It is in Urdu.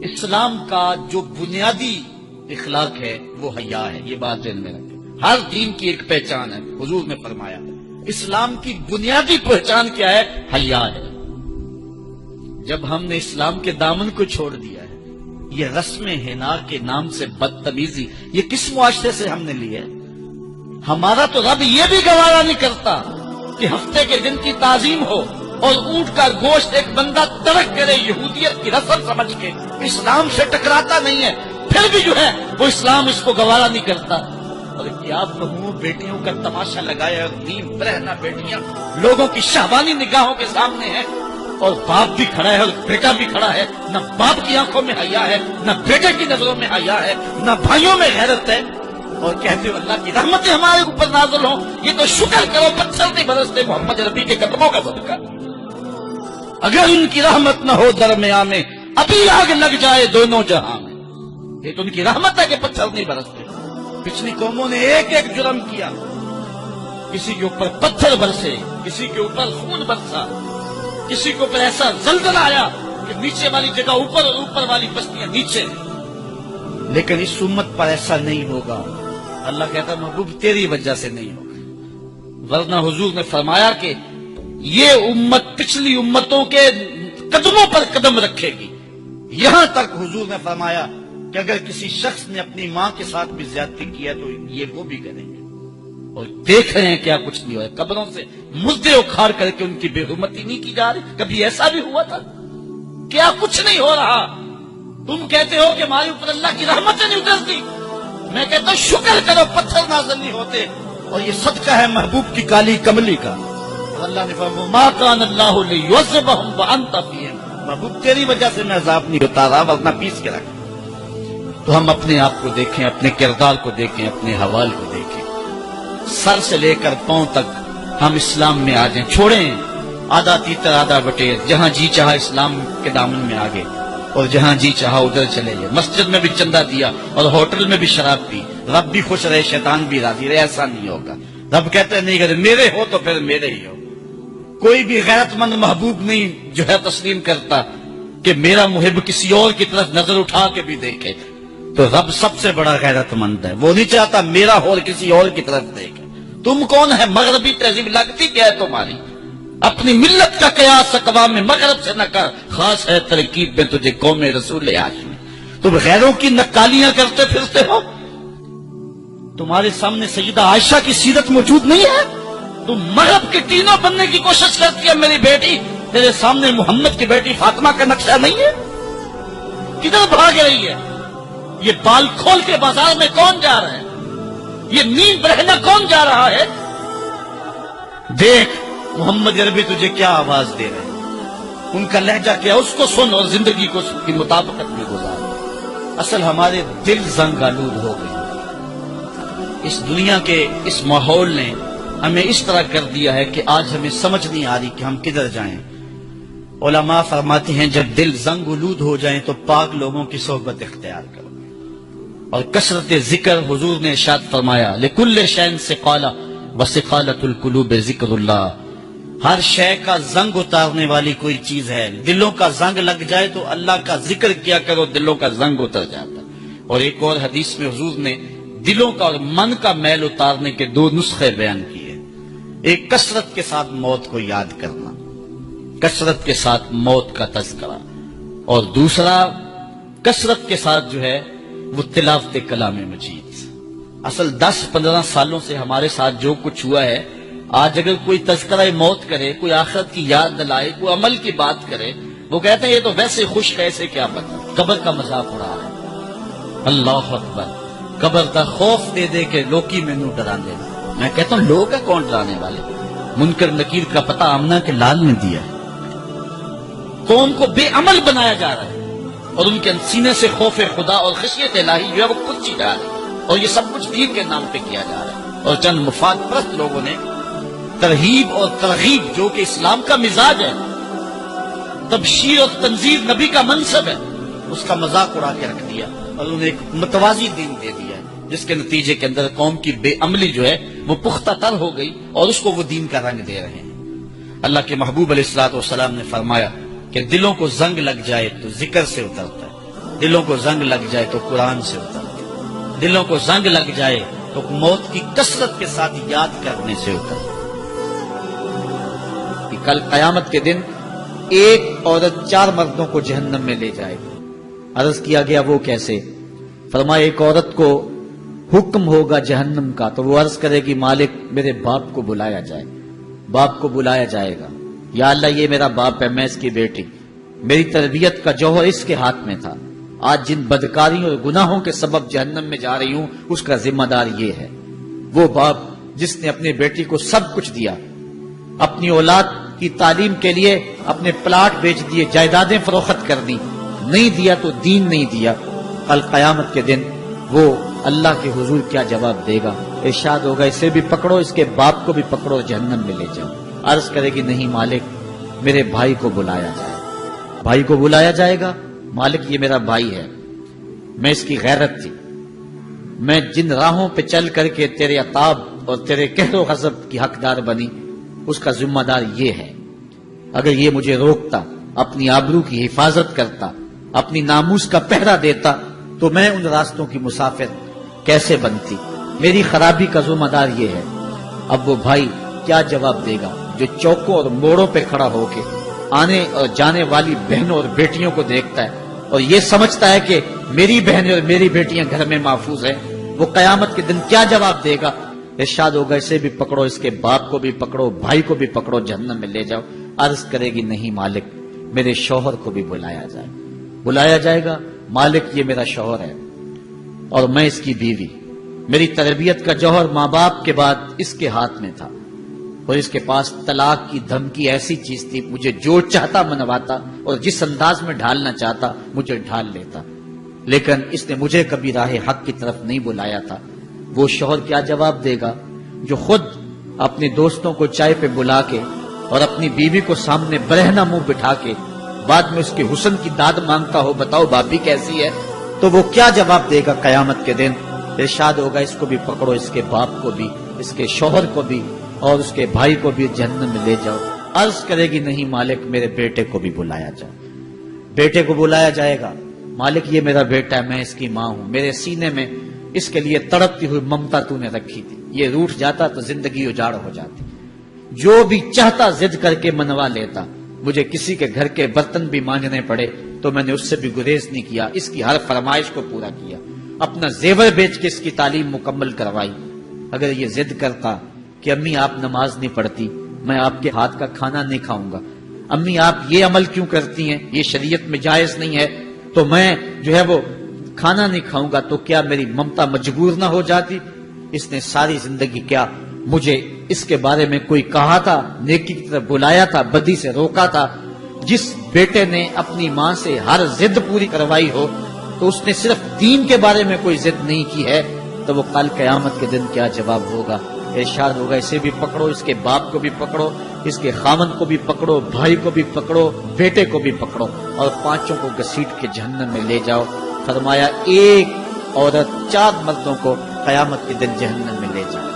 اسلام کا جو بنیادی اخلاق ہے وہ حیا ہے. یہ بات ذہن میں رکھیں. ہر دین کی ایک پہچان ہے. حضور نے فرمایا اسلام کی بنیادی پہچان کیا ہے؟ حیا ہے. جب ہم نے اسلام کے دامن کو چھوڑ دیا ہے، یہ رسم حنا کے نام سے بدتمیزی یہ کس معاشرے سے ہم نے لی ہے؟ ہمارا تو رب یہ بھی گوارا نہیں کرتا کہ ہفتے کے دن کی تعظیم ہو اور اونٹ کا گوشت ایک بندہ ترک کرے یہودیت کی رسم سمجھ کے. اسلام سے ٹکراتا نہیں ہے، پھر بھی جو ہے وہ اسلام اس کو گوارا نہیں کرتا. اور کیا بہوؤں بیٹیوں کا تماشا لگایا، دین برہنہ بیٹیاں لوگوں کی شہوانی نگاہوں کے سامنے ہیں، اور باپ بھی کھڑا ہے اور بیٹا بھی کھڑا ہے. نہ باپ کی آنکھوں میں حیا ہے، نہ بیٹے کی نظروں میں حیا ہے، نہ بھائیوں میں غیرت ہے. اور کہتے ہو اللہ کی رحمتیں ہمارے اوپر نازل ہوں. یہ تو شکر کرو پتھر نہیں برستے محمد ربی کے قدموں کا صدقہ. اگر ان کی رحمت نہ ہو درمیان میں ابھی آگ لگ جائے دونوں جہاں میں. یہ تو ان کی رحمت ہے کہ پتھر نہیں برستے. پچھلی قوموں نے ایک ایک جرم کیا، کسی کے اوپر پتھر برسے، کسی کے اوپر خون برسا، کسی کے اوپر ایسا زلزلہ آیا کہ نیچے والی جگہ اوپر اور اوپر والی بستیاں نیچے. لیکن اس امت پر ایسا نہیں ہوگا. اللہ کہتا محبوب تیری وجہ سے نہیں ہوگا، ورنہ حضور نے فرمایا کہ یہ امت پچھلی امتوں کے قدموں پر قدم رکھے گی. یہاں تک حضور نے فرمایا کہ اگر کسی شخص نے اپنی ماں کے ساتھ بھی زیادتی کیا تو یہ وہ بھی کریں گے. اور دیکھ رہے ہیں کیا کچھ نہیں ہوا ہے. قبروں سے مردے اکھاڑ کر کے ان کی بے حرمتی نہیں کی جا رہی. کبھی ایسا بھی ہوا تھا؟ کیا کچھ نہیں ہو رہا؟ تم کہتے ہو کہ ہمارے اوپر اللہ کی رحمتیں نہیں اترتی. میں کہتا ہوں شکر کرو پتھر نازل نہیں ہوتے. اور یہ صدقہ ہے محبوب کی کالی کملی کا. اللہ نے فرمایا ما کان اللہ لیعذبہم وانت فیہم. محبوب تیری وجہ سے میں عذاب نہیں ہوتا رہا، ورنہ پیس کے رکھ. تو ہم اپنے آپ کو دیکھیں، اپنے کردار کو دیکھیں، اپنے حوال کو دیکھیں. سر سے لے کر پاؤں تک ہم اسلام میں آ جائیں. چھوڑیں آدھا تیتر آدھا بٹیر. جہاں جی چاہا اسلام کے دامن میں آگے اور جہاں جی چاہا ادھر چلے جائے. مسجد میں بھی چندہ دیا اور ہوٹل میں بھی شراب پی. رب بھی خوش رہے، شیطان بھی راضی رہے. ایسا نہیں ہوگا. رب کہتے ہیں نہیں، اگر میرے ہو تو پھر میرے ہی ہو. کوئی بھی غیرت مند محبوب نہیں جو ہے تسلیم کرتا کہ میرا محب کسی اور کی طرف نظر اٹھا کے بھی دیکھے. تو رب سب سے بڑا غیرت مند ہے. وہ نہیں چاہتا میرا ہو اور کسی اور کی طرف دیکھے. تم کون ہے؟ مغربی تہذیب لگتی کیا ہے تمہاری؟ اپنی ملت کا قیاس اقوام میں مغرب سے نہ کر. خاص ہے ترکیب میں تجھے قوم رسول ہاشمی. تم غیروں کی نکالیاں کرتے پھرتے ہو. تمہارے سامنے سیدہ عائشہ کی سیرت موجود نہیں ہے. تم مغرب کے تینوں بننے کی کوشش کرتی ہے. میری بیٹی تیرے سامنے محمد کی بیٹی فاطمہ کا نقشہ نہیں ہے. کدھر بھاگ رہی ہے؟ یہ بال کھول کے بازار میں کون جا رہا ہے؟ یہ نیند برہنہ کون جا رہا ہے؟ دیکھ محمد عربی تجھے کیا آواز دے رہے ہیں، ان کا لہجہ کیا، اس کو سن اور زندگی کو اس کی مطابقت میں گزار. اصل ہمارے دل زنگ آلود ہو گئے. اس دنیا کے اس ماحول نے ہمیں اس طرح کر دیا ہے کہ آج ہمیں سمجھ نہیں آ رہی کہ ہم کدھر جائیں. علماء فرماتے ہیں جب دل زنگ آلود ہو جائیں تو پاک لوگوں کی صحبت اختیار کرو اور کثرت ذکر. حضور نے ارشاد فرمایا لکل شین سقالہ وسقالۃ القلوب ذکر اللہ. ہر شے کا زنگ اتارنے والی کوئی چیز ہے. دلوں کا زنگ لگ جائے تو اللہ کا ذکر کیا کرو، دلوں کا زنگ اتر جاتا. اور ایک اور حدیث میں حضور نے دلوں کا اور من کا میل اتارنے کے 2 نسخے بیان کیے. ایک کثرت کے ساتھ موت کو یاد کرنا، کثرت کے ساتھ موت کا تذکرہ، اور دوسرا کثرت کے ساتھ جو ہے وہ تلاوت کلام مجید. اصل 10-15 سالوں سے ہمارے ساتھ جو کچھ ہوا ہے، آج اگر کوئی تذکرہ موت کرے، کوئی آخرت کی یاد دلائے، کوئی عمل کی بات کرے، وہ کہتے ہیں یہ تو ویسے خوش کیسے کیا پتا، قبر کا مذاق اڑا رہا ہے. اللہ اکبر. قبر کا خوف دے دے کے لوکی میں نو ڈرا دے. میں کہتا ہوں لوگ ہیں کون ڈرانے والے؟ منکر نکیر کا پتہ آمنہ کے لال نے دیا ہے. قوم کو بے عمل بنایا جا رہا ہے اور ان کے سینے سے خوف خدا اور خشیت الہی جو ہے وہ کچی جا رہی ہے. اور یہ سب کچھ دین کے نام پہ کیا جا رہا ہے. اور چند مفاد پرست لوگوں نے ترہیب اور ترغیب جو کہ اسلام کا مزاج ہے، تبشیر اور تنذیر نبی کا منصب ہے، اس کا مذاق اڑا کے رکھ دیا اور انہیں ایک متوازی دین دے دیا ہے، جس کے نتیجے کے اندر قوم کی بے عملی جو ہے وہ پختہ تر ہو گئی اور اس کو وہ دین کا رنگ دے رہے ہیں. اللہ کے محبوب علیہ الصلوۃ والسلام نے فرمایا کہ دلوں کو زنگ لگ جائے تو ذکر سے اترتا ہے. دلوں کو زنگ لگ جائے تو قرآن سے اتر، دلوں کو زنگ لگ جائے تو موت کی کثرت کے ساتھ یاد کرنے سے اتر۔ کہ کل قیامت کے دن ایک عورت 4 مردوں کو جہنم میں لے جائے گی۔ عرض کیا گیا وہ کیسے؟ فرمایا ایک عورت کو حکم ہوگا جہنم کا تو وہ عرض کرے گی مالک میرے باپ کو بلایا جائے، باپ کو بلایا جائے گا، یا اللہ یہ میرا باپ ہے، میں اس کی بیٹی، میری تربیت کا جوہر اس کے ہاتھ میں تھا، آج جن بدکاریوں اور گناہوں کے سبب جہنم میں جا رہی ہوں اس کا ذمہ دار یہ ہے۔ وہ باپ جس نے اپنی بیٹی کو سب کچھ دیا، اپنی اولاد کی تعلیم کے لیے اپنے پلاٹ بیچ دیے، جائیدادیں فروخت کر دی، نہیں دیا تو دین نہیں دیا، کل قیامت کے دن وہ اللہ کے حضور کیا جواب دے گا؟ ارشاد ہوگا اسے بھی پکڑو، اس کے باپ کو بھی پکڑو، جہنم میں لے جاؤ۔ عرض کرے گی نہیں مالک میرے بھائی کو بلایا جائے، بھائی کو بلایا جائے گا، مالک یہ میرا بھائی ہے، میں اس کی غیرت تھی، میں جن راہوں پہ چل کر کے تیرے عطاب اور تیرے قہر و غضب کی حقدار بنی اس کا ذمہ دار یہ ہے، اگر یہ مجھے روکتا، اپنی آبرو کی حفاظت کرتا، اپنی ناموس کا پہرا دیتا تو میں ان راستوں کی مسافر کیسے بنتی؟ میری خرابی کا ذمہ دار یہ ہے۔ اب وہ بھائی کیا جواب دے گا جو چوکوں اور موڑوں پہ کھڑا ہو کے آنے اور جانے والی بہنوں اور بیٹیوں کو دیکھتا ہے اور یہ سمجھتا ہے کہ میری بہنیں اور میری بیٹیاں گھر میں محفوظ ہیں؟ وہ قیامت کے دن کیا جواب دے گا؟ ارشاد ہوگا اسے بھی پکڑو، اس کے باپ کو بھی پکڑو، بھائی کو بھی پکڑو، جہنم میں لے جاؤ۔ عرض کرے گی نہیں مالک میرے شوہر کو بھی بلایا جائے، بلایا جائے گا، مالک یہ میرا شوہر ہے اور میں اس کی بیوی، میری تربیت کا جوہر ماں باپ کے بعد اس کے ہاتھ میں تھا اور اس کے پاس طلاق کی دھمکی ایسی چیز تھی، مجھے جو چاہتا منواتا اور جس انداز میں ڈھالنا چاہتا مجھے ڈھال لیتا، لیکن اس نے مجھے کبھی راہ حق کی طرف نہیں بلایا تھا۔ وہ شوہر کیا جواب دے گا جو خود اپنے دوستوں کو چائے پہ بلا کے اور اپنی بیوی کو سامنے برہنہ منہ بٹھا کے بعد میں اس کے حسن کی داد مانگتا ہو، بتاؤ بھابی کیسی ہے؟ تو وہ کیا جواب دے گا قیامت کے دن؟ ارشاد ہوگا اس کو بھی پکڑو، اس کے باپ کو بھی، اس کے شوہر کو بھی اور اس کے بھائی کو بھی جہنم میں لے جاؤ۔ عرض کرے گی نہیں مالک میرے بیٹے کو بھی بلایا جائے، بیٹے کو بلایا جائے گا، مالک یہ میرا بیٹا ہے، میں اس کی ماں ہوں، میرے سینے میں اس کے لیے تڑپتی ہوئی ممتا تو نے رکھی تھی، یہ روٹھ جاتا تو زندگی اجاڑ ہو جاتی، جو بھی چاہتا ضد کر کے منوا لیتا، مجھے کسی کے گھر کے برتن بھی مانجنے پڑے تو میں نے اس سے بھی گریز نہیں کیا، اس کی ہر فرمائش کو پورا کیا، اپنا زیور بیچ کے اس کی تعلیم مکمل کروائی۔ اگر یہ ضد کرتا کہ امی آپ نماز نہیں پڑھتی، میں آپ کے ہاتھ کا کھانا نہیں کھاؤں گا، امی آپ یہ عمل کیوں کرتی ہیں، یہ شریعت میں جائز نہیں ہے، تو میں جو ہے وہ کھانا نہیں کھاؤں گا، تو کیا میری ممتا مجبور نہ ہو جاتی؟ اس نے ساری زندگی کیا مجھے اس کے بارے میں کوئی کہا تھا، نیکی کی طرف بلایا تھا، بدی سے روکا تھا؟ جس بیٹے نے اپنی ماں سے ہر ضد پوری کروائی ہو تو اس نے صرف دین کے بارے میں کوئی ضد نہیں کی ہے، تو وہ کل قیامت کے دن کیا جواب ہوگا؟ ارشاد ہوگا اسے بھی پکڑو، اس کے باپ کو بھی پکڑو، اس کے خامن کو بھی پکڑو، بھائی کو بھی پکڑو، بیٹے کو بھی پکڑو اور 5 کو گھسیٹ کے جہنم میں لے جاؤ۔ فرمایا ایک عورت 4 مردوں کو قیامت کے دن جہنم میں لے جائے۔